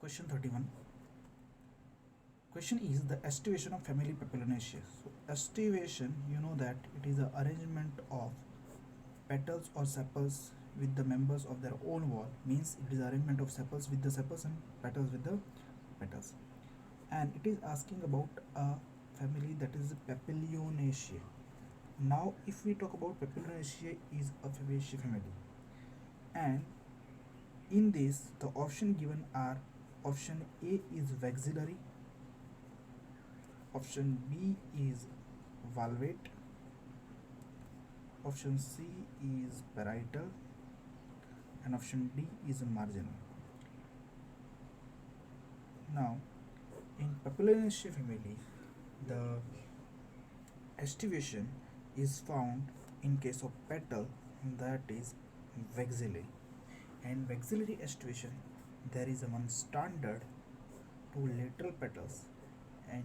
Question 31. Question is the estivation of family Papilionaceae. So estivation, you know that it is the arrangement of petals or sepals with the members of their own wall. Means it is arrangement of sepals with the sepals and petals with the petals. And it is asking about a family that is Papilionaceae. Now, if we talk about Papilionaceae is a Fabaceae family, and in this the option given are option A is vexillary, option B is valvate, option C is parietal, and option D is marginal. Now, in Papilionaceae family, the estivation is found in case of petal, that is vexillary. And vexillary estivation, there is a one standard two lateral petals, and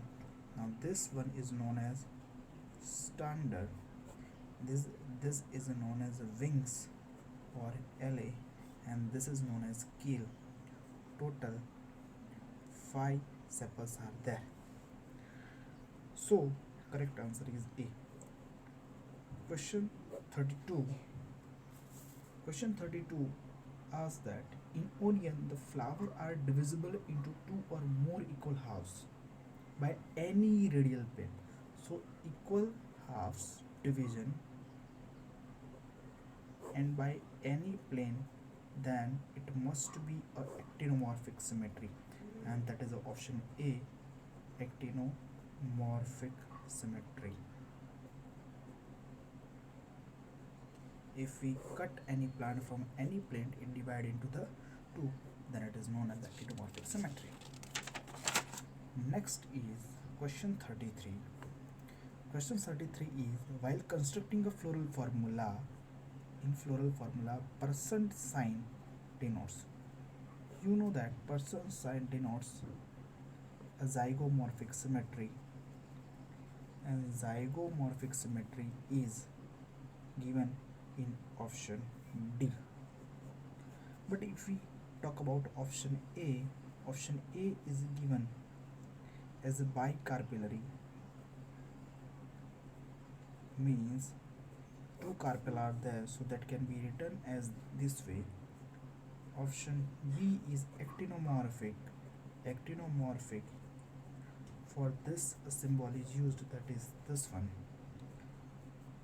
now this one is known as standard. This is known as wings or LA, and this is known as keel. Total 5 sepals are there. So correct answer is A. Question 32. Question 32 asks that in onion the flower are divisible into two or more equal halves by any radial plane. So equal halves division and by any plane, then it must be a actinomorphic symmetry, and that is the option A, actinomorphic symmetry. If we cut any plant from any plane, it divide into the two, then it is known as actinomorphic symmetry. Next is question 33. Question 33 is while constructing a floral formula, in floral formula percent sign denotes, you know that percent sign denotes a zygomorphic symmetry, and zygomorphic symmetry is given in option D. But if we talk about option A is given as a bicarpellary, means two carpel are there, so that can be written as this way. Option B is actinomorphic. For this a symbol is used, that is this one.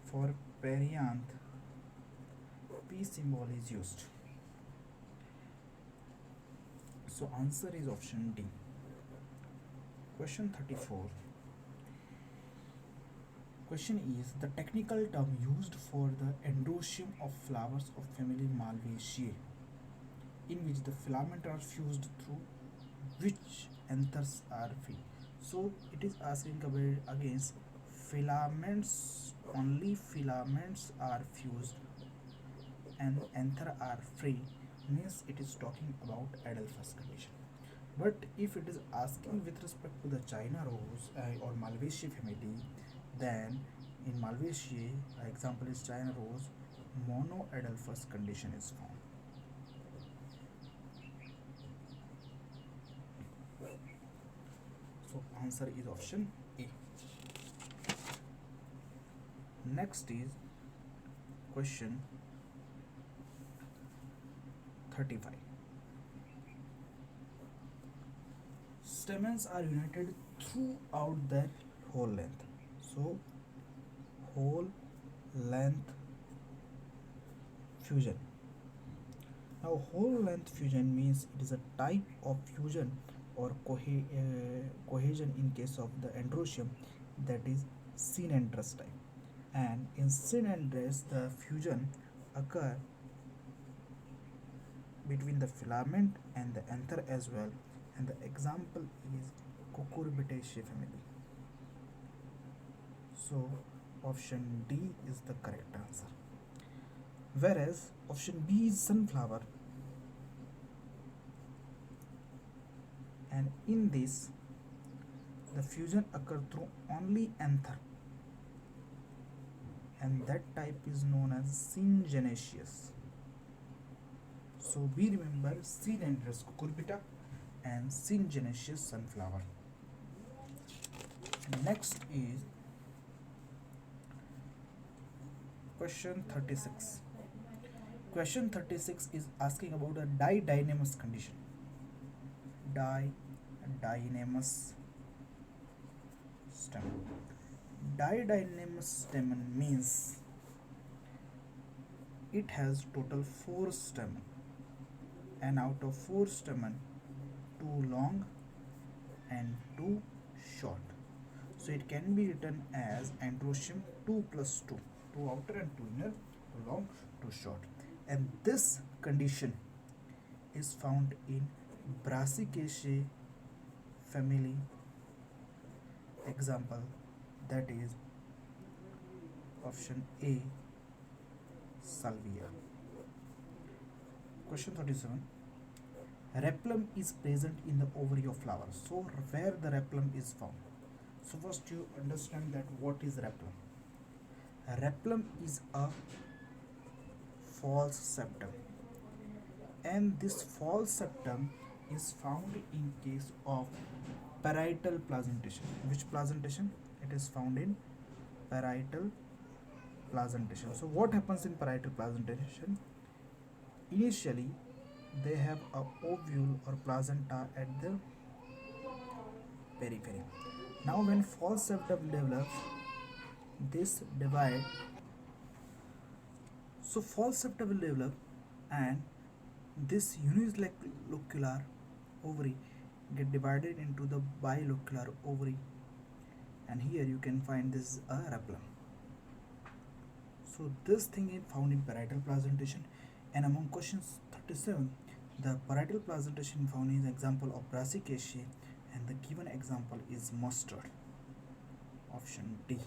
For perianth, P symbol is used. So answer is option D. Question 34. Question is the technical term used for the androecium of flowers of family Malvaceae, in which the filament are fused through which anthers are free. So it is asking about against filaments, only filaments are fused and anther are free, means it is talking about Adelphus condition. But if it is asking with respect to the China rose or Malvaceae family, then in Malvaceae, example is China rose, monoadelphous condition is found. So answer is option A. Next is question 35. Stamens are united throughout their whole length. So whole length fusion. Now whole length fusion means it is a type of fusion or cohesion in case of the androecium, that is synandrous type. And in synandrous the fusion occur between the filament and the anther as well, and the example is Cucurbitaceae family. So option D is the correct answer. Whereas option B is sunflower, and in this the fusion occur through only anther, and that type is known as syngenaceous. So we remember synandrous cucurbita and syngenesis sunflower. Next is question 36. Question 36 is asking about a didynamous condition. Didynamous stem. Didynamous stamen means it has total 4 stamen, and out of 4 stamen, 2 long and 2 short. So it can be written as androecium 2 plus 2, 2 outer and 2 inner, 2 long, 2 short. And this condition is found in Brassicaceae family. Example, that is option A, salvia. Question 37. Rhapllum is present in the ovary of flower. So where the rhapllum is found? So first you understand that what is rhapllum. Rhapllum is a false septum, and this false septum is found in case of parietal placentation. Which placentation? It is found in parietal placentation. So what happens in parietal placentation? Initially they have a ovule or placenta at the periphery. Now when false septum develops, this divide. So false septum will develop, and this unilocular ovary get divided into the bilocular ovary, and here you can find this a rhapllum. So this thing is found in parietal placentation. And among questions 37, the parietal placentation found is example of Brassicaceae, and the given example is mustard. Option D.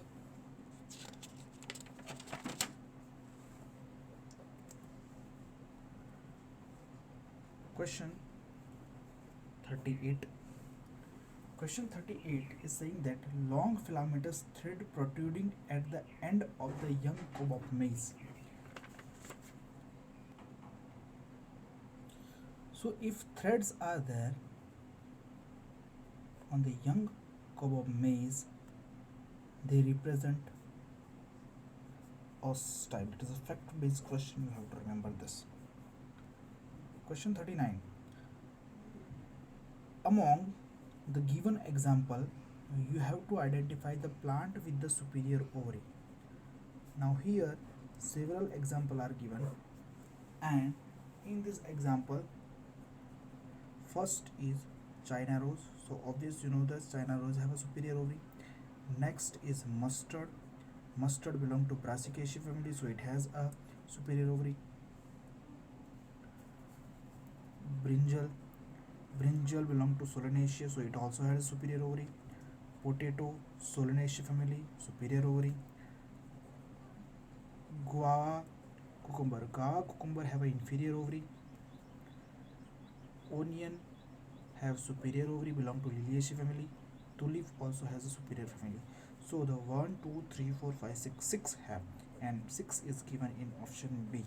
Question 38. Question 38 is saying that long filamentous thread protruding at the end of the young cob of maize. So if threads are there on the young cob of maize, they represent oocyte. It is a fact-based question, you have to remember this. Question 39. Among the given example, you have to identify the plant with the superior ovary. Now here several examples are given, and in this example, first is China rose. So obvious, you know that China rose have a superior ovary. Next is mustard. Mustard belong to Brassicaceae family, so it has a superior ovary. Brinjal. Brinjal belong to Solanaceae, so it also has a superior ovary. Potato, Solanaceae family, superior ovary. Guava, cucumber. Guava, cucumber have an inferior ovary. Onion have superior ovary, belong to Liliaceae family. Tulip also has a superior family. So the 1, 2, 3, 4, 5, 6, 6 have, and 6 is given in option B.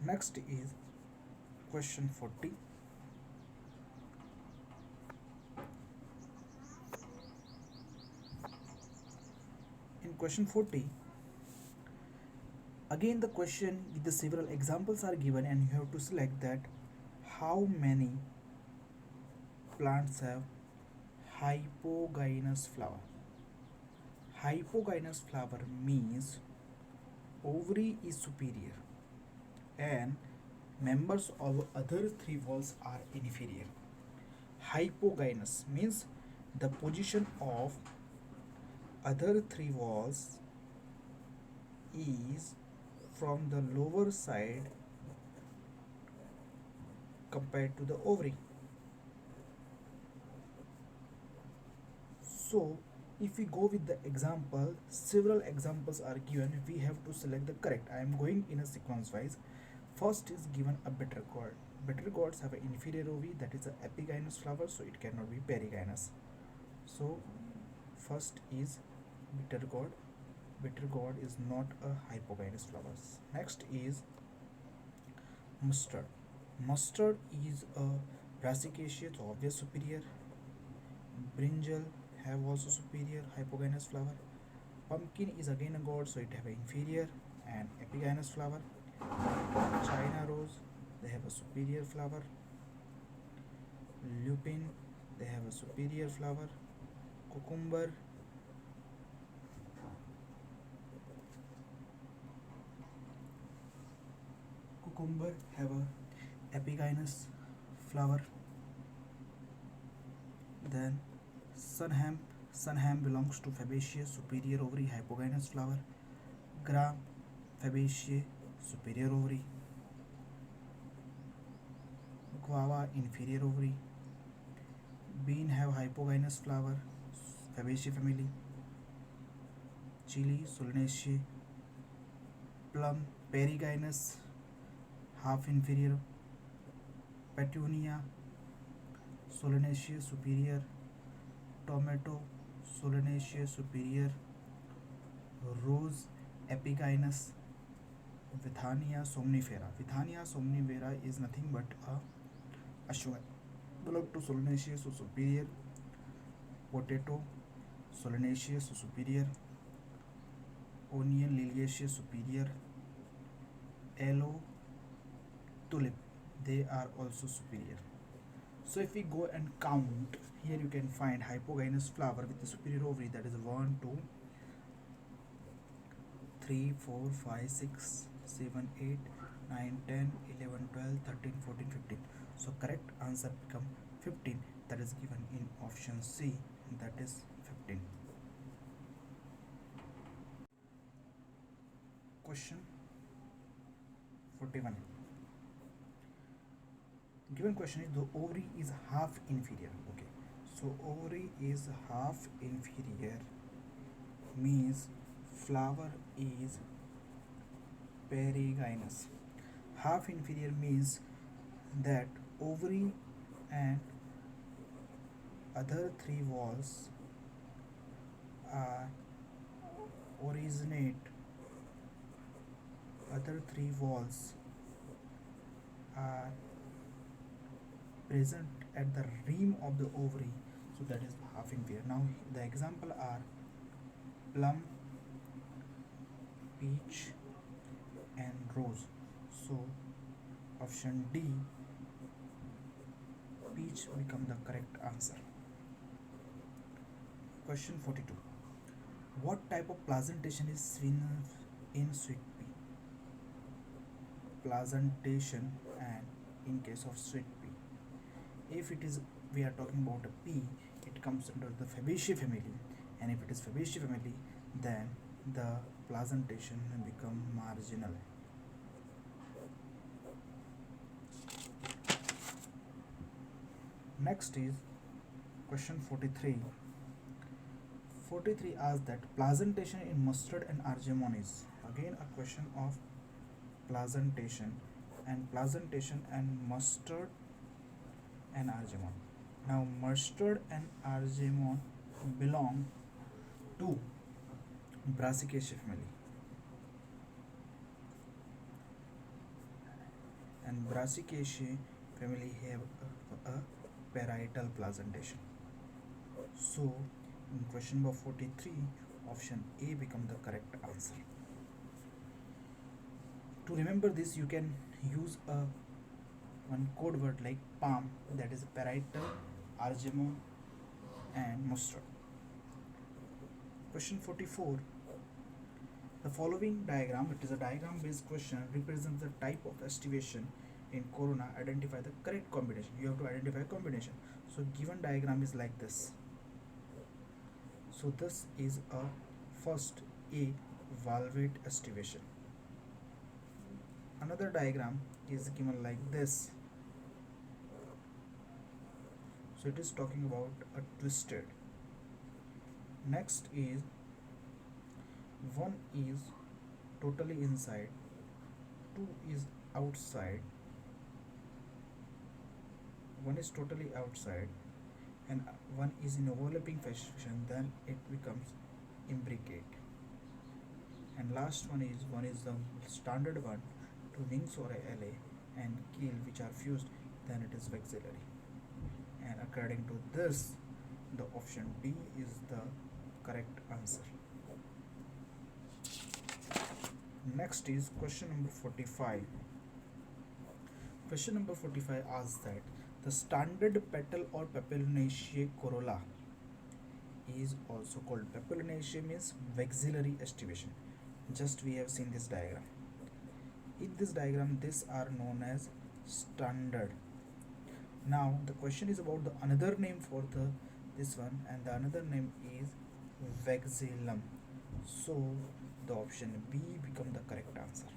Next is question 40. In question 40, again the question with the several examples are given, and you have to select that how many plants have hypogynous flower. Hypogynous flower means ovary is superior and members of other 3 walls are inferior. Hypogynous means the position of other 3 walls is from the lower side compared to the ovary. So if we go with the example, several examples are given, we have to select the correct. I am going in a sequence wise. First is given a bitter gourd. Bitter gourds have an inferior ovary, that is an epigynous flower, so it cannot be perigynous. So first is bitter gourd. Bitter gourd is not a hypogynous flower. Next is Mustard. Mustard is a brassicaceous, so obvious superior. Brinjal have also superior hypogynous flower. Pumpkin is again a god, so it have an inferior and epigynous flower. China rose, they have a superior flower. Lupin, they have a superior flower. Cucumber, cucumber have a epigynous flower. Then sunham, sunham belongs to Fabaceae, superior ovary, hypogynous flower. Gram, Fabaceae, superior ovary. Guava, inferior ovary. Bean have hypogynous flower, Fabaceae family. Chili, Solanaceae. Plum, perigynous, half inferior. Petunia, Solanaceae superior. Tomato, Solanaceae superior. Rose, epigynous. Withania somnifera. Withania somnifera is nothing but a ashwagandha. Belong to Solanaceae, so superior. Potato, Solanaceae, so superior. Onion, Liliaceae, superior. Aloe, tulip, they are also superior. So if we go and count, here you can find hypogynous flower with the superior ovary, that is 1, 2, 3, 4, 5, 6, 7, 8, 9, 10, 11, 12, 13, 14, 15. So correct answer become 15, that is given in option C, that is 15. Question 41. Given question is the ovary is half inferior. Okay, so ovary is half inferior means flower is perigynous. Half inferior means that ovary and other three walls are originate, other three walls are present at the rim of the ovary, so that is half inferior. Now the example are plum, peach and rose, so option D, peach become the correct answer. Question 42. What type of placentation is seen in sweet pea? Placentation and in case of sweet pea, if it is, we are talking about a pea, it comes under the Fabaceae family, and if it is Fabaceae family, then the placentation become marginal. Next is question 43. 43 asks that placentation in mustard and argemone is again a question of placentation and mustard and argemone. Now mustard and argemone belong to Brassicaceae family, and Brassicaceae family have a parietal placentation. So in question number 43, option A become the correct answer. To remember this, you can use a one code word like palm, that is parietal, argemone and mustard. Question 44. The following diagram, it is a diagram based question, represents the type of estivation in corona. Identify the correct combination. You have to identify a combination. So given diagram is like this. So this is a first A valvate estivation. Another diagram is given like this. So it is talking about a twisted. Next is one is totally inside, two is outside, one is totally outside, and one is in overlapping fashion, then it becomes imbricate. And last one is the standard one, two wings or a LA, and keel which are fused, then it is vexillary. And according to this, the option B is the correct answer. Next is question number 45. Question number 45 asks that the standard petal or papilionaceae corolla is also called papilionaceae means vexillary estivation. Just we have seen this diagram. In this diagram, these are known as standard. Now the question is about the another name for the this one, and the another name is vexillum. So the option B become the correct answer.